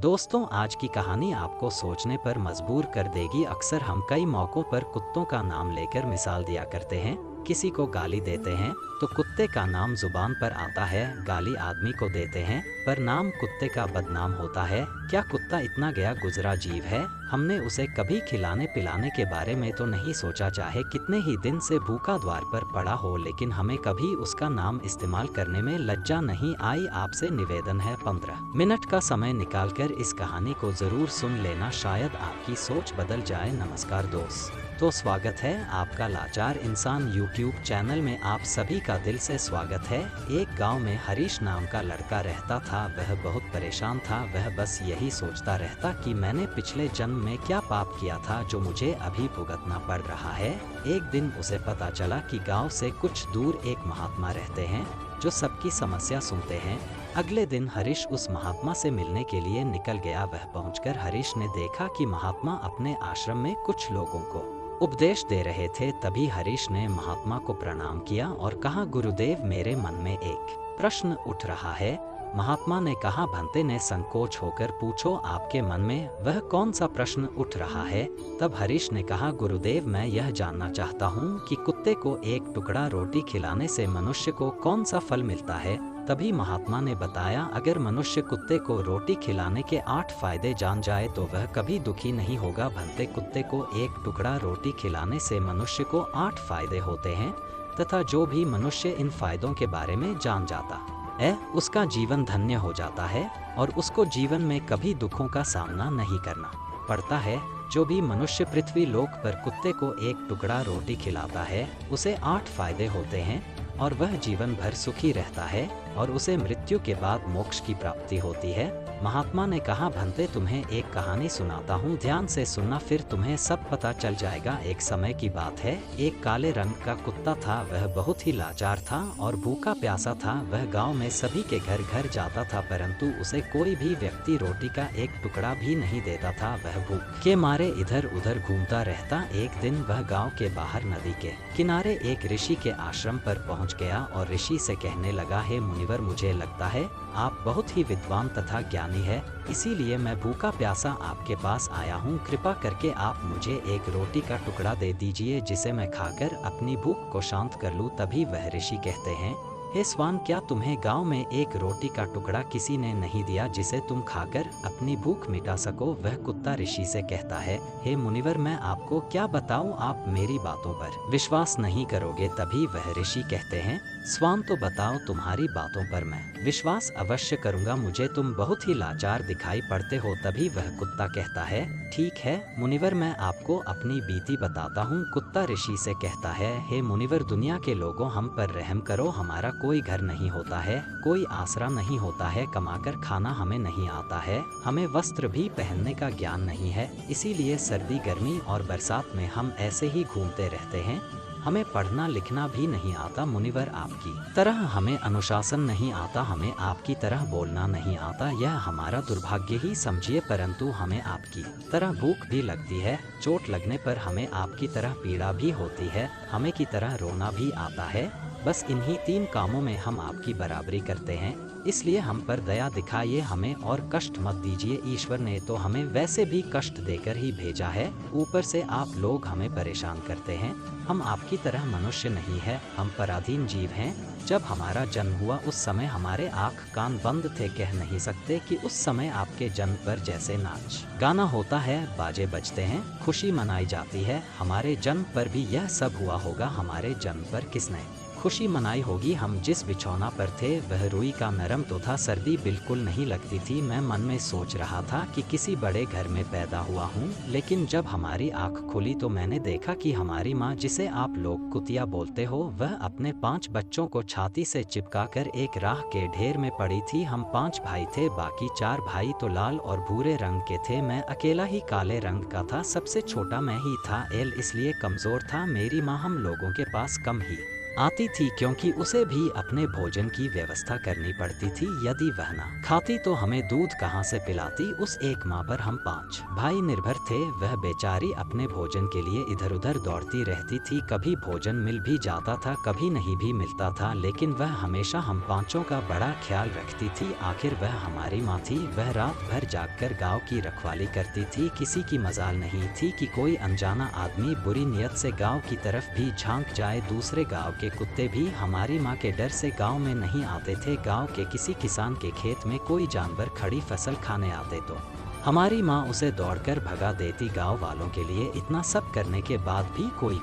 दोस्तों, आज की कहानी आपको सोचने पर मजबूर कर देगी। अक्सर हम कई मौक़ों पर कुत्तों का नाम लेकर मिसाल दिया करते हैं। किसी को गाली देते हैं तो कुत्ते का नाम जुबान पर आता है, गाली आदमी को देते हैं पर नाम कुत्ते का बदनाम होता है। क्या कुत्ता इतना गया गुजरा जीव है? हमने उसे कभी खिलाने पिलाने के बारे में तो नहीं सोचा, चाहे कितने ही दिन से भूखा द्वार पर पड़ा हो, लेकिन हमें कभी उसका नाम इस्तेमाल करने में लज्जा नहीं आई। आपसे निवेदन है 15 मिनट का समय निकालकर इस कहानी को जरूर सुन लेना, शायद आपकी सोच बदल जाए। नमस्कार दोस्त, तो स्वागत है आपका लाचार इंसान यूट्यूब चैनल में। आप सभी का दिल से स्वागत है। एक गांव में हरीश नाम का लड़का रहता था। वह बहुत परेशान था। वह बस यही सोचता रहता कि मैंने पिछले जन्म में क्या पाप किया था जो मुझे अभी भुगतना पड़ रहा है। एक दिन उसे पता चला कि गांव से कुछ दूर एक महात्मा रहते हैं जो सबकी समस्या सुनते हैं। अगले दिन हरीश उस महात्मा से मिलने के लिए निकल गया। वह पहुंचकर हरीश ने देखा कि महात्मा अपने आश्रम में कुछ लोगों को उपदेश दे रहे थे। तभी हरीश ने महात्मा को प्रणाम किया और कहा, गुरुदेव, मेरे मन में एक प्रश्न उठ रहा है। महात्मा ने कहा, भंते ने संकोच होकर पूछो, आपके मन में वह कौन सा प्रश्न उठ रहा है? तब हरीश ने कहा, गुरुदेव, मैं यह जानना चाहता हूँ कि कुत्ते को एक टुकड़ा रोटी खिलाने से मनुष्य को कौन सा फल मिलता है। तभी महात्मा ने बताया, अगर मनुष्य कुत्ते को रोटी खिलाने के 8 फायदे जान जाए तो वह कभी दुखी नहीं होगा। भंते, कुत्ते को एक टुकड़ा रोटी खिलाने से मनुष्य को 8 फायदे होते हैं तथा जो भी मनुष्य इन फायदों के बारे में जान जाता है उसका जीवन धन्य हो जाता है और उसको जीवन में कभी दुखों का सामना नहीं करना पड़ता है। जो भी मनुष्य पृथ्वी लोक पर कुत्ते को एक टुकड़ा रोटी खिलाता है उसे 8 फायदे होते हैं और वह जीवन भर सुखी रहता है और उसे मृत्यु के बाद मोक्ष की प्राप्ति होती है। महात्मा ने कहा, भंते, तुम्हें एक कहानी सुनाता हूँ, ध्यान से सुनना, फिर तुम्हें सब पता चल जाएगा। एक समय की बात है, एक काले रंग का कुत्ता था। वह बहुत ही लाचार था और भूखा प्यासा था। वह गांव में सभी के घर घर जाता था, परंतु उसे कोई भी व्यक्ति रोटी का एक टुकड़ा भी नहीं देता था। वह भूख के मारे इधर उधर घूमता रहता। एक दिन वह गाँव के बाहर नदी के किनारे एक ऋषि के आश्रम पर पहुँच गया और ऋषि से कहने लगा, हे मुनिवर, मुझे लगता है आप बहुत ही विद्वान तथा ज्ञानी है, इसीलिए मैं भूखा प्यासा आपके पास आया हूँ। कृपा करके आप मुझे एक रोटी का टुकड़ा दे दीजिए जिसे मैं खाकर अपनी भूख को शांत कर लूँ। तभी वह ऋषि कहते हैं, हे स्वान, क्या तुम्हें गांव में एक रोटी का टुकड़ा किसी ने नहीं दिया जिसे तुम खाकर अपनी भूख मिटा सको? वह कुत्ता ऋषि से कहता है, हे मुनिवर, मैं आपको क्या बताऊं, आप मेरी बातों पर विश्वास नहीं करोगे। तभी वह ऋषि कहते हैं, स्वान, तो बताओ, तुम्हारी बातों पर मैं विश्वास अवश्य करूंगा, मुझे तुम बहुत ही लाचार दिखाई पड़ते हो। तभी वह कुत्ता कहता है, ठीक है मुनिवर, मैं आपको अपनी बीती बताता हूँ। कुत्ता ऋषि से कहता है, हे मुनिवर, दुनिया के लोगों, हम पर रहम करो। हमारा कोई घर नहीं होता है, कोई आसरा नहीं होता है, कमाकर खाना हमें नहीं आता है, हमें वस्त्र भी पहनने का ज्ञान नहीं है, इसीलिए सर्दी गर्मी और बरसात में हम ऐसे ही घूमते रहते हैं। हमें पढ़ना लिखना भी नहीं आता मुनिवर, आपकी तरह हमें अनुशासन नहीं आता, हमें आपकी तरह बोलना नहीं आता। यह हमारा दुर्भाग्य ही समझिए, परंतु हमें आपकी तरह भूख भी लगती है, चोट लगने पर हमें आपकी तरह पीड़ा भी होती है, हमें की तरह रोना भी आता है। बस इन्हीं 3 कामों में हम आपकी बराबरी करते हैं, इसलिए हम पर दया दिखाइए, हमें और कष्ट मत दीजिए। ईश्वर ने तो हमें वैसे भी कष्ट देकर ही भेजा है, ऊपर से आप लोग हमें परेशान करते हैं। हम आपकी तरह मनुष्य नहीं है, हम पराधीन जीव हैं। जब हमारा जन्म हुआ उस समय हमारे आँख कान बंद थे, कह नहीं सकते कि उस समय आपके जन्म पर जैसे नाच गाना होता है, बाजे बजते हैं, खुशी मनाई जाती है, हमारे जन्म पर भी यह सब हुआ होगा। हमारे जन्म पर किसने खुशी मनाई होगी? हम जिस बिछौना पर थे वह रुई का नरम तो था, सर्दी बिल्कुल नहीं लगती थी। मैं मन में सोच रहा था कि किसी बड़े घर में पैदा हुआ हूँ, लेकिन जब हमारी आँख खुली तो मैंने देखा कि हमारी माँ, जिसे आप लोग कुतिया बोलते हो, वह अपने 5 बच्चों को छाती से चिपकाकर एक राह के ढेर में पड़ी थी। हम 5 भाई थे, बाकी 4 भाई तो लाल और भूरे रंग के थे, मैं अकेला ही काले रंग का था। सबसे छोटा मैं ही था, इसलिए कमजोर था। मेरी माँ हम लोगों के पास कम ही आती थी, क्योंकि उसे भी अपने भोजन की व्यवस्था करनी पड़ती थी। यदि वह ना खाती तो हमें दूध कहाँ से पिलाती। उस एक माँ पर हम 5 भाई निर्भर थे। वह बेचारी अपने भोजन के लिए इधर उधर दौड़ती रहती थी। कभी भोजन मिल भी जाता था, कभी नहीं भी मिलता था, लेकिन वह हमेशा हम पांचों का बड़ा ख्याल रखती थी। आखिर वह हमारी माँ थी। वह रात भर जागकर गाँव की रखवाली करती थी। किसी की मजाल नहीं थी कि कोई अनजाना आदमी बुरी नियत से गाँव की तरफ भी झांक जाए। दूसरे गाँव के कुत्ते भी हमारी माँ के डर से गांव में नहीं आते थे। गांव के किसी किसान के खेत में कोई जानवर खड़ी फसल खाने आते तो हमारी माँ उसे दौड़कर भगा देती। गांव वालों के लिए इतना सब करने के बाद भी कोई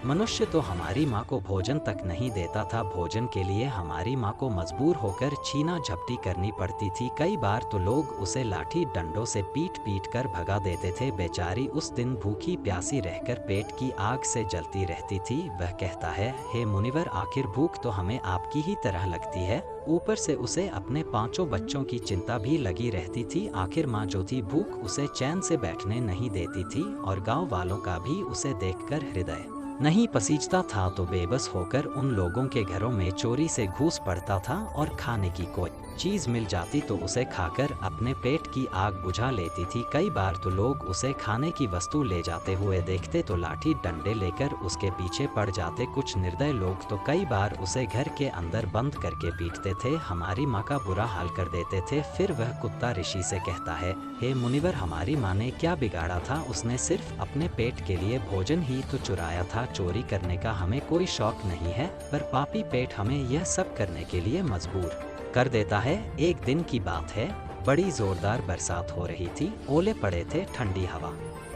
मनुष्य तो हमारी माँ को भोजन तक नहीं देता था। भोजन के लिए हमारी माँ को मजबूर होकर छीना झपटी करनी पड़ती थी। कई बार तो लोग उसे लाठी डंडों से पीट पीट कर भगा देते थे। बेचारी उस दिन भूखी प्यासी रहकर पेट की आग से जलती रहती थी। वह कहता है, हे मुनिवर, आखिर भूख तो हमें आपकी ही तरह लगती है। ऊपर से उसे अपने 5 बच्चों की चिंता भी लगी रहती थी। आखिर माँ जो थी, भूख उसे चैन से बैठने नहीं देती थी और गाँव वालों का भी उसे देखकर हृदय नहीं पसीजता था, तो बेबस होकर उन लोगों के घरों में चोरी से घुस पड़ता था और खाने की कोई चीज मिल जाती तो उसे खाकर अपने पेट की आग बुझा लेती थी। कई बार तो लोग उसे खाने की वस्तु ले जाते हुए देखते तो लाठी डंडे लेकर उसके पीछे पड़ जाते। कुछ निर्दय लोग तो कई बार उसे घर के अंदर बंद करके पीटते थे। हमारी माँ का बुरा हाल कर देते थे। फिर वह कुत्ता ऋषि से कहता है, हे मुनिवर, हमारी माँ ने क्या बिगाड़ा था? उसने सिर्फ अपने पेट के लिए भोजन ही तो चुराया था। चोरी करने का हमें कोई शौक नहीं है, पर पापी पेट हमें यह सब करने के लिए मजबूर कर देता है। एक दिन की बात है, बड़ी जोरदार बरसात हो रही थी। ओले पड़े थे, ठंडी हवा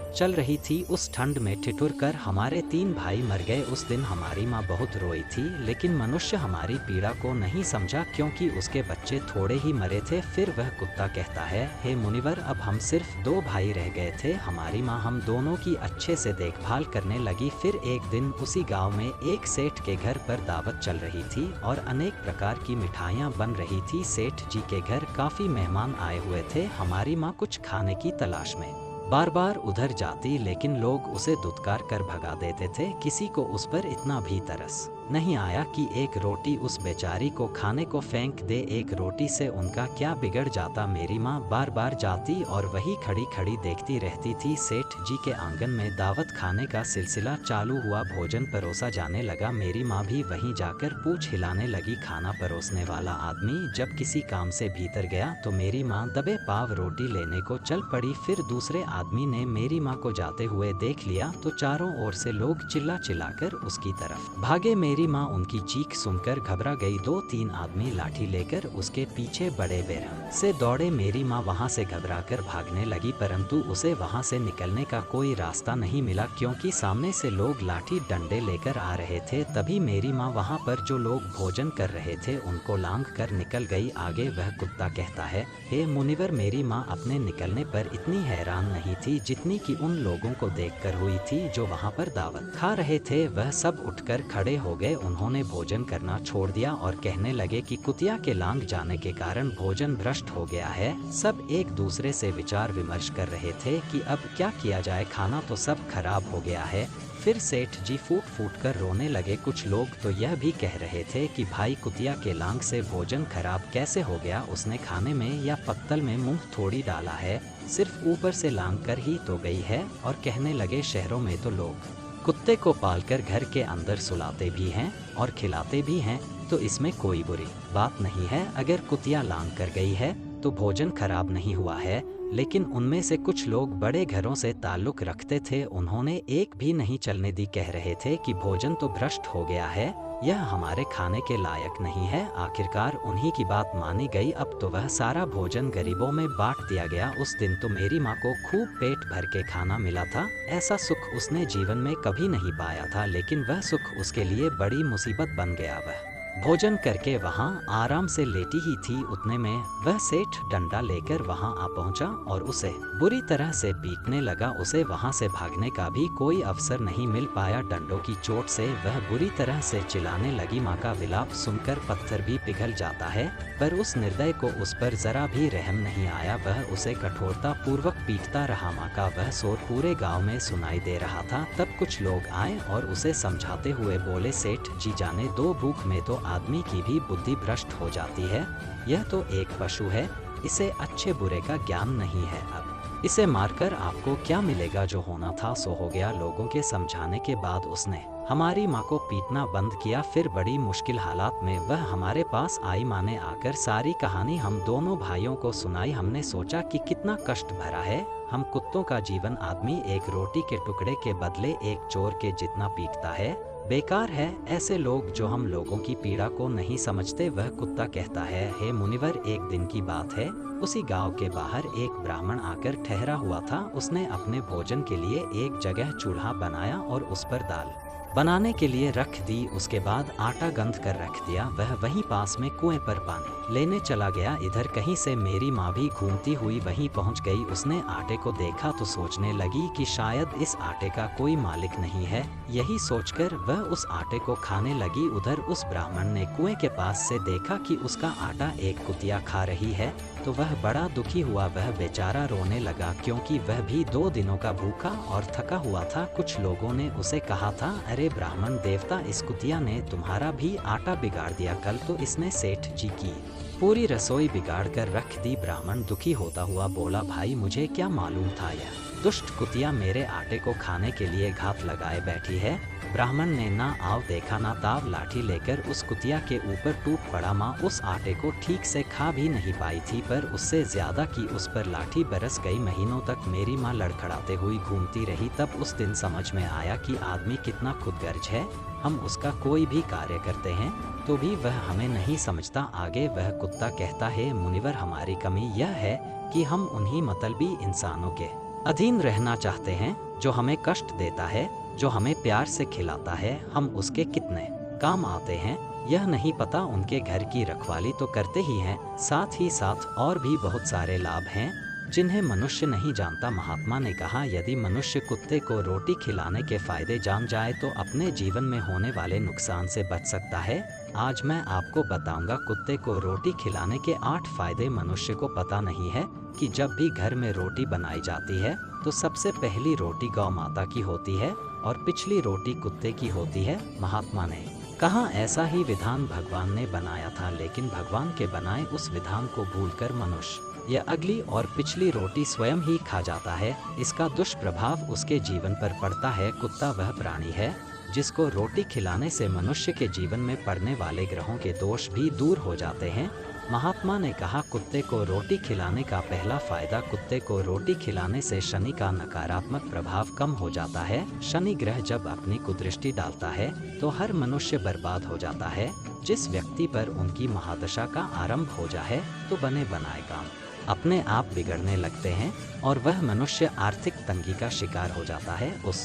चल रही थी। उस ठंड में ठिठुर कर हमारे 3 भाई मर गए। उस दिन हमारी माँ बहुत रोई थी, लेकिन मनुष्य हमारी पीड़ा को नहीं समझा, क्योंकि उसके बच्चे थोड़े ही मरे थे। फिर वह कुत्ता कहता है, हे मुनिवर, अब हम सिर्फ 2 भाई रह गए थे। हमारी माँ हम दोनों की अच्छे से देखभाल करने लगी। फिर एक दिन उसी गाँव में एक सेठ के घर पर दावत चल रही थी और अनेक प्रकार की मिठाइयाँ बन रही थी। सेठ जी के घर काफी मेहमान आए हुए थे। हमारी माँ कुछ खाने की तलाश में बार बार उधर जाती, लेकिन लोग उसे दुत्कार कर भगा देते थे। किसी को उस पर इतना भी तरस नहीं आया कि एक रोटी उस बेचारी को खाने को फेंक दे। एक रोटी से उनका क्या बिगड़ जाता। मेरी माँ बार बार जाती और वही खड़ी खड़ी देखती रहती थी। सेठ जी के आंगन में दावत खाने का सिलसिला चालू हुआ। भोजन परोसा जाने लगा। मेरी माँ भी वहीं जाकर पूंछ हिलाने लगी। खाना परोसने वाला आदमी जब किसी काम से भीतर गया तो मेरी माँ दबे पाव रोटी लेने को चल पड़ी। फिर दूसरे आदमी ने मेरी माँ को जाते हुए देख लिया तो चारों ओर से लोग चिल्ला चिल्लाकर उसकी तरफ भागे। मेरी माँ उनकी चीख सुनकर घबरा गई। 2-3 आदमी लाठी लेकर उसके पीछे बड़े बेरहम से दौड़े। मेरी माँ वहाँ से घबराकर भागने लगी, परंतु उसे वहाँ से निकलने का कोई रास्ता नहीं मिला, क्योंकि सामने से लोग लाठी डंडे लेकर आ रहे थे। तभी मेरी माँ वहाँ पर जो लोग भोजन कर रहे थे उनको लांघ कर निकल गई। आगे वह कुत्ता कहता है, हे मुनिवर, मेरी माँ अपने निकलने पर इतनी हैरान नहीं थी जितनी कि उन लोगों को देखकर हुई थी जो वहाँ पर दावत खा रहे थे। वह सब उठकर खड़े हो गए। उन्होंने भोजन करना छोड़ दिया और कहने लगे कि कुतिया के लांघ जाने के कारण भोजन भ्रष्ट हो गया है। सब एक दूसरे से विचार विमर्श कर रहे थे कि अब क्या किया जाए, खाना तो सब खराब हो गया है। फिर सेठ जी फूट फूट कर रोने लगे। कुछ लोग तो यह भी कह रहे थे कि भाई, कुतिया के लांघ से भोजन खराब कैसे हो गया? उसने खाने में या पत्तल में मुंह थोड़ी डाला है, सिर्फ ऊपर से लांघ कर ही तो गई है। और कहने लगे, शहरों में तो लोग कुत्ते को पालकर घर के अंदर सुलाते भी हैं और खिलाते भी हैं, तो इसमें कोई बुरी बात नहीं है। अगर कुतिया लांघ कर गई है तो भोजन खराब नहीं हुआ है। लेकिन उनमें से कुछ लोग बड़े घरों से ताल्लुक रखते थे, उन्होंने एक भी नहीं चलने दी। कह रहे थे कि भोजन तो भ्रष्ट हो गया है, यह हमारे खाने के लायक नहीं है। आखिरकार उन्हीं की बात मानी गई। अब तो वह सारा भोजन गरीबों में बांट दिया गया। उस दिन तो मेरी माँ को खूब पेट भर के खाना मिला था। ऐसा सुख उसने जीवन में कभी नहीं पाया था, लेकिन वह सुख उसके लिए बड़ी मुसीबत बन गया। वह भोजन करके वहां आराम से लेटी ही थी, उतने में वह सेठ डंडा लेकर वहां आ पहुंचा और उसे बुरी तरह से पीटने लगा। उसे वहां से भागने का भी कोई अवसर नहीं मिल पाया। डंडों की चोट से वह बुरी तरह से चिल्लाने लगी। माँ का विलाप सुनकर पत्थर भी पिघल जाता है, पर उस निर्दय को उस पर जरा भी रहम नहीं आया। वह उसे कठोरता पूर्वक पीटता रहा। माँ का वह शोर पूरे गाँव में सुनाई दे रहा था। तब कुछ लोग आए और उसे समझाते हुए बोले, सेठ जी जाने दो, भूख में तो आदमी की भी बुद्धि भ्रष्ट हो जाती है। यह तो एक पशु है, इसे अच्छे बुरे का ज्ञान नहीं है। अब इसे मारकर आपको क्या मिलेगा? जो होना था सो हो गया। लोगों के समझाने के बाद उसने हमारी माँ को पीटना बंद किया। फिर बड़ी मुश्किल हालात में वह हमारे पास आई। माँ ने आकर सारी कहानी हम दोनों भाइयों को सुनाई। हमने सोचा कि कितना कष्ट भरा है हम कुत्तों का जीवन। आदमी एक रोटी के टुकड़े के बदले एक चोर के जितना पीटता है, बेकार है। ऐसे लोग जो हम लोगों की पीड़ा को नहीं समझते। वह कुत्ता कहता है, हे मुनिवर, एक दिन की बात है, उसी गांव के बाहर एक ब्राह्मण आकर ठहरा हुआ था। उसने अपने भोजन के लिए एक जगह चूल्हा बनाया और उस पर दाल बनाने के लिए रख दी। उसके बाद आटा गंध कर रख दिया। वह वहीं पास में कुएं पर पानी लेने चला गया। इधर कहीं से मेरी माँ भी घूमती हुई वहीं पहुँच गई। उसने आटे को देखा तो सोचने लगी कि शायद इस आटे का कोई मालिक नहीं है। यही सोचकर वह उस आटे को खाने लगी। उधर उस ब्राह्मण ने कुएं के पास से देखा कि उसका आटा एक कुतिया खा रही है, तो वह बड़ा दुखी हुआ। वह बेचारा रोने लगा, क्योंकि वह भी 2 दिनों का भूखा और थका हुआ था। कुछ लोगों ने उसे कहा था, अरे ब्राह्मण देवता, इस कुतिया ने तुम्हारा भी आटा बिगाड़ दिया। कल तो इसने सेठ जी की पूरी रसोई बिगाड़ कर रख दी। ब्राह्मण दुखी होता हुआ बोला, भाई मुझे क्या मालूम था यह दुष्ट कुतिया मेरे आटे को खाने के लिए घात लगाए बैठी है। ब्राह्मण ने ना आव देखा ना ताव, लाठी लेकर उस कुतिया के ऊपर टूट पड़ा। माँ उस आटे को ठीक से खा भी नहीं पाई थी, पर उससे ज्यादा की उस पर लाठी बरस गई। महीनों तक मेरी माँ लड़खड़ाते हुई घूमती रही। तब उस दिन समझ में आया कि आदमी कितना खुदगर्ज है। हम उसका कोई भी कार्य करते हैं तो भी वह हमें नहीं समझता। आगे वह कुत्ता कहता है, मुनिवर, हमारी कमी यह है कि हम उन्हीं मतलबी इंसानों के अधीन रहना चाहते हैं जो हमें कष्ट देता है, जो हमें प्यार से खिलाता है। हम उसके कितने काम आते हैं यह नहीं पता। उनके घर की रखवाली तो करते ही हैं, साथ ही साथ और भी बहुत सारे लाभ हैं जिन्हें मनुष्य नहीं जानता। महात्मा ने कहा, यदि मनुष्य कुत्ते को रोटी खिलाने के फायदे जान जाए तो अपने जीवन में होने वाले नुकसान से बच सकता है। आज मैं आपको बताऊंगा कुत्ते को रोटी खिलाने के 8 फायदे। मनुष्य को पता नहीं है कि जब भी घर में रोटी बनाई जाती है तो सबसे पहली रोटी गौ माता की होती है और पिछली रोटी कुत्ते की होती है। महात्मा ने कहा, ऐसा ही विधान भगवान ने बनाया था, लेकिन भगवान के बनाए उस विधान को भूलकर मनुष्य यह अगली और पिछली रोटी स्वयं ही खा जाता है। इसका दुष्प्रभाव उसके जीवन पर पड़ता है। कुत्ता वह प्राणी है जिसको रोटी खिलाने से मनुष्य के जीवन में पड़ने वाले ग्रहों के दोष भी दूर हो जाते हैं। महात्मा ने कहा, कुत्ते को रोटी खिलाने का पहला फायदा, कुत्ते को रोटी खिलाने से शनि का नकारात्मक प्रभाव कम हो जाता है। शनि ग्रह जब अपनी कुदृष्टि डालता है तो हर मनुष्य बर्बाद हो जाता है। जिस व्यक्ति पर उनकी महादशा का आरंभ हो जाए तो बने बनाए काम अपने आप बिगड़ने लगते हैं और वह मनुष्य आर्थिक तंगी का शिकार हो जाता है। उस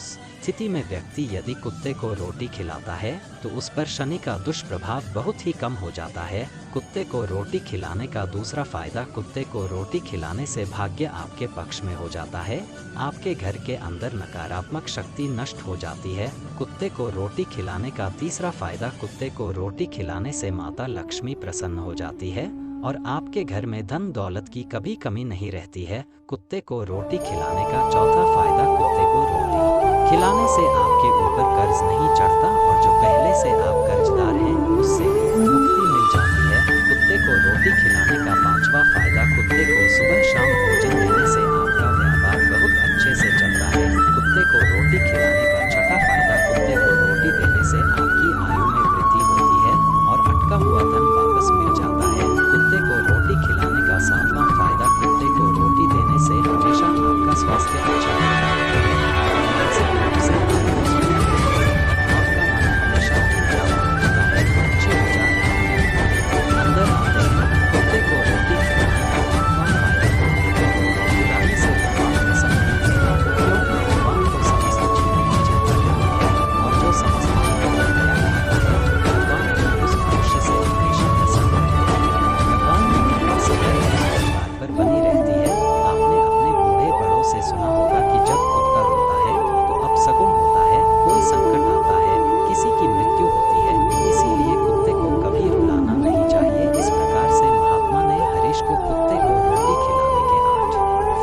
स्थिति में व्यक्ति यदि कुत्ते को रोटी खिलाता है तो उस पर शनि का दुष्प्रभाव बहुत ही कम हो जाता है। कुत्ते को रोटी खिलाने का दूसरा फायदा, कुत्ते को रोटी खिलाने से भाग्य आपके पक्ष में हो जाता है। आपके घर के अंदर नकारात्मक शक्ति नष्ट हो जाती है। कुत्ते को रोटी खिलाने का तीसरा फायदा, कुत्ते को रोटी खिलाने से माता लक्ष्मी प्रसन्न हो जाती है और आपके घर में धन दौलत की कभी कमी नहीं रहती है। कुत्ते को रोटी खिलाने का चौथा फायदा, कुत्ते को रोटी खिलाने से आपके ऊपर कर्ज नहीं चढ़ता और जो पहले से आप कर्जदार हैं उससे मुक्ति मिल जाती है। कुत्ते को रोटी खिलाने का पांचवा फायदा, कुत्ते को सुबह शाम भोजन देने से आपका व्यापार बहुत अच्छे से चलता है। कुत्ते को रोटी खिलाने का छठा फायदा, कुत्ते को रोटी देने से आपकी आयु में वृद्धि होती है और अटका हुआ धन वापस मिल जाता है। कुत्ते को रोटी खिलाने का सातवां फायदा, कुत्ते को रोटी देने से हमेशा आपका स्वास्थ्य अच्छा रहता है और मानसिक रूप से आप मजबूत रहते हैं। आपका मन हमेशा ऊर्जा रहता है, अच्छे विचार आपके अंदर आते हैं। कुत्ते को रोटी खिलाने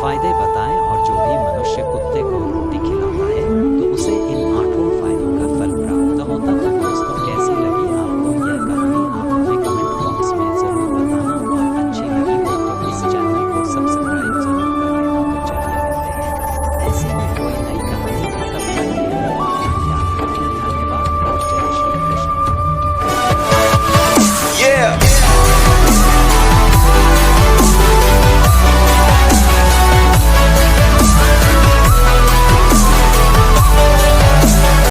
फायदे बताएं और जो भी मनुष्य कुत्ते को रोटी खिलाता है तो उसे इन